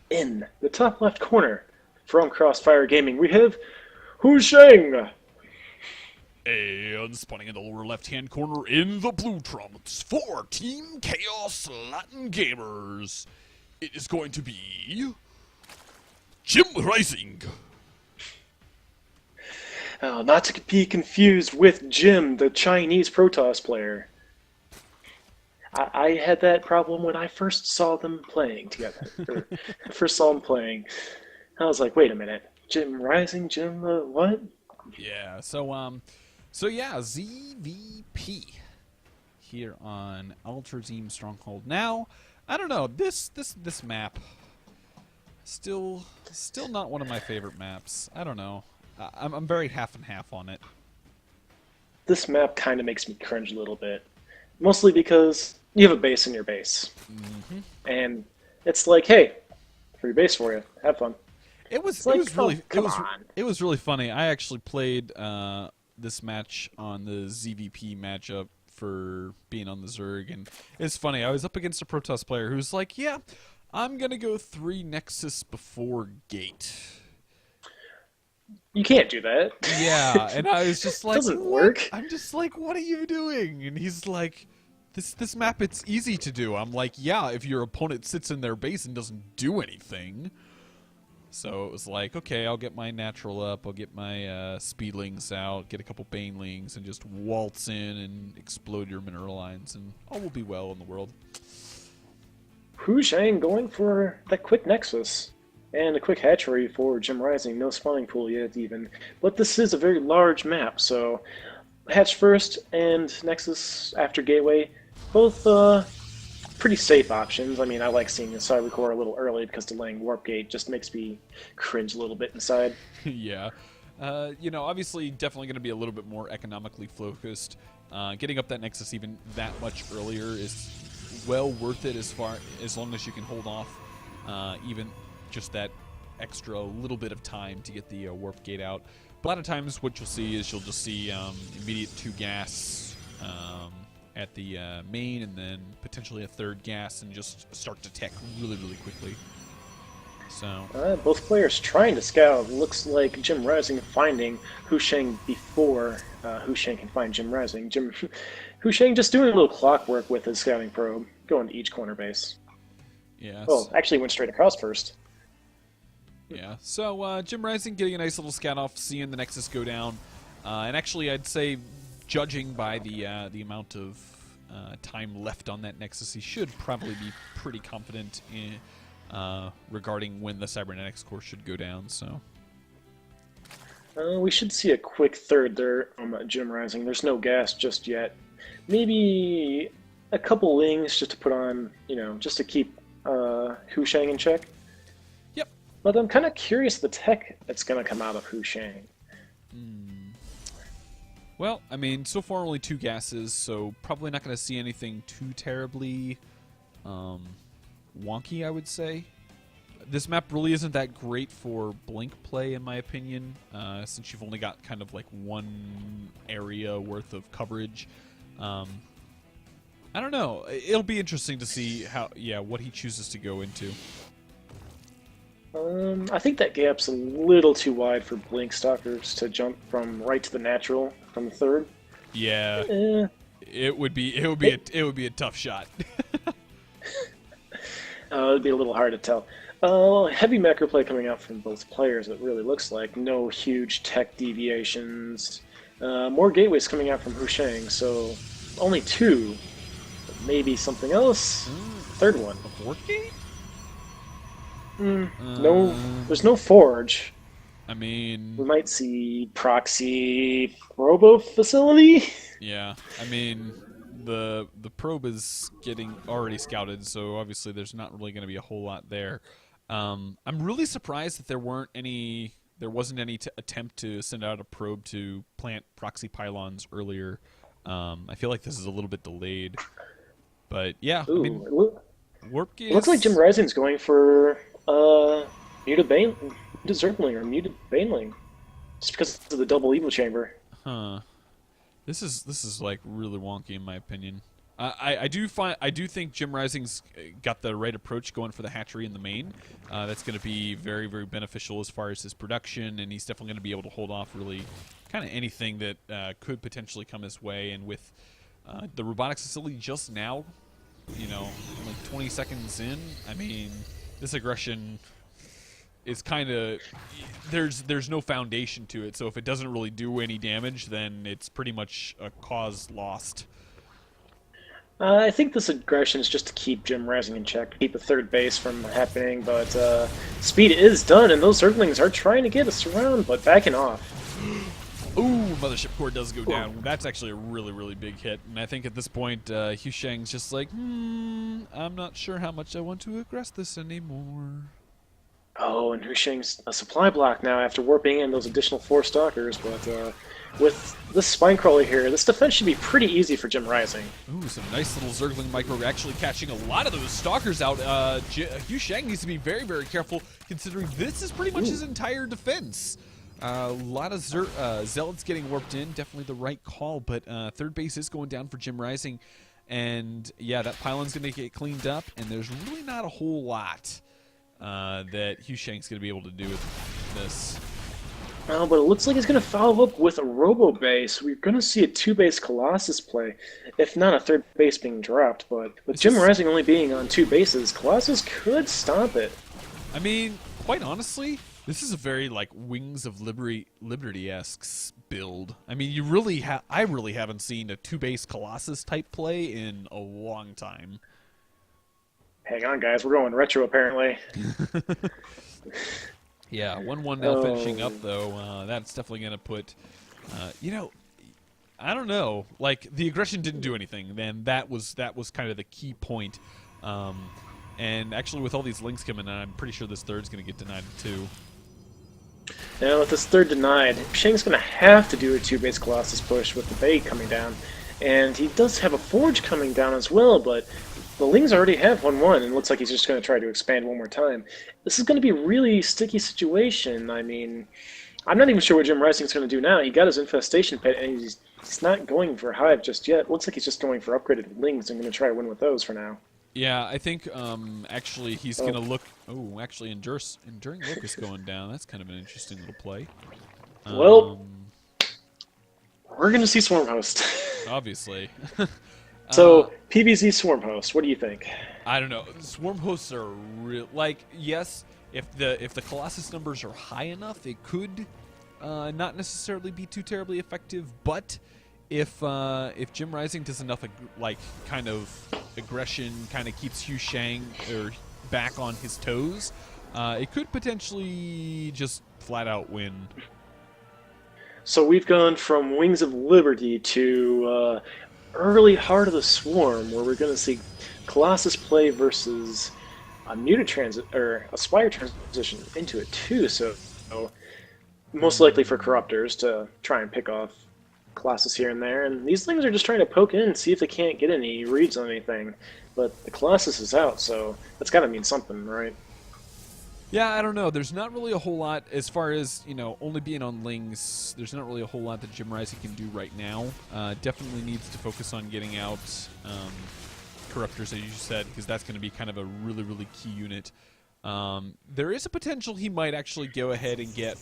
In the top left corner from Crossfire Gaming, we have HuShang. And spawning in the lower left-hand corner in the blue trunks for Team Chaos Latin Gamers, it is going to be JimRising. Not to be confused with Jim, the Chinese Protoss player. I had that problem when I first saw them playing together. Or first saw them playing. I was like, wait a minute. JimRising? Jim, what? Yeah, so yeah, ZVP here on Ultra Team Stronghold. Now, I don't know, this map still not one of my favorite maps. I don't know. I'm very half and half on it. This map kind of makes me cringe a little bit. Mostly because you have a base in your base. Mm-hmm. And it's like, hey, free base for you. Have fun. It was like, it was really funny. I actually played this match on the ZVP matchup for being on the Zerg, and it's funny. I was up against a Protoss player who's like, "Yeah, I'm gonna go 3 Nexus before gate." You can't do that. Yeah, and I was just like, doesn't what? work. I'm just like, "What are you doing?" And he's like, "This map, it's easy to do." I'm like, "Yeah, if your opponent sits in their base and doesn't do anything." So it was like, okay, I'll get my natural up, I'll get my speedlings out, get a couple banelings, and just waltz in and explode your mineral lines, and all will be well in the world. HuShang going for that quick Nexus. And a quick hatchery for JimRising. No spawning pool yet, even. But this is a very large map, so hatch first and Nexus after Gateway. Both pretty safe options. I mean, I like seeing the Cyber Core a little early because delaying Warp Gate just makes me cringe a little bit inside. Yeah. You know, obviously, definitely going to be a little bit more economically focused. Getting up that Nexus even that much earlier is well worth it as long as you can hold off even just that extra little bit of time to get the Warp Gate out. But a lot of times what you'll see is you'll just see immediate 2 gas at the main, and then potentially a 3rd gas, and just start to tech really, really quickly. So both players trying to scout. Looks like JimRising finding HuShang before HuShang can find JimRising. HuShang just doing a little clockwork with his scouting probe, going to each corner base. yeah. Oh, actually went straight across first. Yeah, so JimRising getting a nice little scout off, seeing the Nexus go down, and actually I'd say, judging by the amount of time left on that Nexus, he should probably be pretty confident in regarding when the Cybernetics core should go down. So we should see a quick 3rd there on JimRising. There's no gas just yet. Maybe a couple lings just to put on, just to keep HuShang in check. But I'm kind of curious the tech that's going to come out of HuShang. Well, I mean, so far only 2 gases, so probably not going to see anything too terribly wonky, I would say. This map really isn't that great for blink play, in my opinion, since you've only got kind of like 1 area worth of coverage. I don't know. It'll be interesting to see what he chooses to go into. I think that gap's a little too wide for blink stalkers to jump from right to the natural from the 3rd. Yeah, it would be a tough shot. It'd be a little hard to tell. Heavy macro play coming out from both players. It really looks like no huge tech deviations. More gateways coming out from HuShang, so only 2. But maybe something else. 3rd one. A Warp Gate? No, there's no forge. I mean, we might see proxy robo facility. Yeah, I mean, the probe is getting already scouted, so obviously there's not really going to be a whole lot there. I'm really surprised that there wasn't any attempt to send out a probe to plant proxy pylons earlier. I feel like this is a little bit delayed, but yeah, Ooh, I mean, Warp Gate. It looks like JimRising's going for muted Zergling or muted Baneling, just because of the double evil chamber. Huh. This is like really wonky in my opinion. I do think JimRising's got the right approach going for the hatchery in the main. That's going to be very, very beneficial as far as his production, and he's definitely going to be able to hold off really kind of anything that could potentially come his way. And with the robotics facility just now, you know, like 20 seconds in, I mean, this aggression is kind of there's no foundation to it. So if it doesn't really do any damage, then it's pretty much a cause lost. I think this aggression is just to keep JimRising in check, keep a third base from happening, but speed is done, and those Zerglings are trying to get us around, but backing off. Ooh, Mothership Core does go down. That's actually a really, really big hit, and I think at this point, HuShang's just like, I'm not sure how much I want to aggress this anymore. Oh, and HuShang's a supply block now after warping in those additional 4 Stalkers, but with this Spine Crawler here, this defense should be pretty easy for JimRising. Ooh, some nice little Zergling micro actually catching a lot of those Stalkers out. HuShang needs to be very, very careful considering this is pretty much his entire defense. A lot of Zealots getting warped in, definitely the right call, but third base is going down for JimRising. And yeah, that pylon's going to get cleaned up, and there's really not a whole lot that HuShang's going to be able to do with this. Oh, but it looks like he's going to follow up with a Robo Base. We're going to see a 2-base Colossus play, if not a third base being dropped. But with JimRising only being on 2 bases, Colossus could stop it. I mean, quite honestly, this is a very like Wings of Liberty-esque build. I mean, I really haven't seen a 2-base Colossus type play in a long time. Hang on, guys. We're going retro, apparently. Yeah, 1-1 now finishing up, though. That's definitely going to put, you know, I don't know. Like, the aggression didn't do anything. Then that was kind of the key point. And actually, with all these links coming in, I'm pretty sure this third's going to get denied, too. Now, with this third denied, Shang's going to have to do a 2-base Colossus push with the bait coming down. And he does have a Forge coming down as well, but the Lings already have 1-1, and it looks like he's just going to try to expand one more time. This is going to be a really sticky situation. I mean, I'm not even sure what JimRising's going to do now. He got his Infestation Pit, and he's not going for Hive just yet. Looks like he's just going for upgraded Lings and going to try to win with those for now. Yeah, I think actually he's going to look... Oh, actually Enduring Locust going down. That's kind of an interesting little play. Well, we're going to see Swarm Host. Obviously. So, PvZ Swarm Host, what do you think? I don't know. Swarm Hosts are real. Like, yes, if the Colossus numbers are high enough, it could not necessarily be too terribly effective. But if JimRising does enough like kind of aggression, kind of keeps HuShang or back on his toes, it could potentially just flat out win. So we've gone from Wings of Liberty to early Heart of the Swarm, where we're going to see Colossus play versus a muted a Spire transition into it too. So most likely for Corruptors to try and pick off Colossus here and there. And these things are just trying to poke in and see if they can't get any reads on anything. But the Colossus is out, so that's got to mean something, right? Yeah, I don't know. There's not really a whole lot as far as, you know, only being on Lings. There's not really a whole lot that JimRising can do right now. Definitely needs to focus on getting out Corruptors, as you said, because that's going to be kind of a really, really key unit. There is a potential he might actually go ahead and get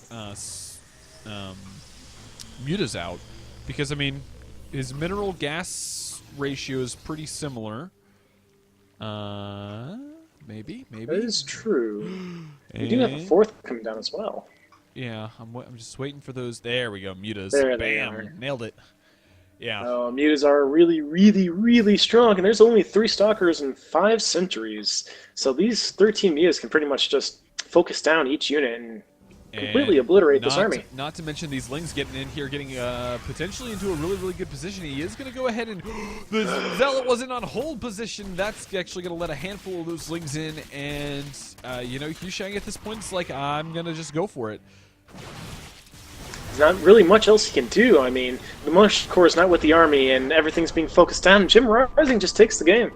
Mutas out, because, I mean, his mineral gas ratio is pretty similar. Maybe. That is true. We do have a fourth coming down as well. Yeah, I'm just waiting for those. There we go, Mutas. There Bam! they are. Nailed it. Yeah. Mutas are really, really, really strong, and there's only 3 Stalkers and 5 Sentries. So these 13 Mutas can pretty much just focus down each unit and completely obliterate this army. Not to mention these Lings getting in here, getting potentially into a really, really good position. He is going to go ahead and... The Zealot wasn't on hold position. That's actually going to let a handful of those Lings in. And, you know, HuShang at this point is like, I'm going to just go for it. There's not really much else he can do. I mean, the Mush Core is not with the army, and everything's being focused down. JimRising just takes the game.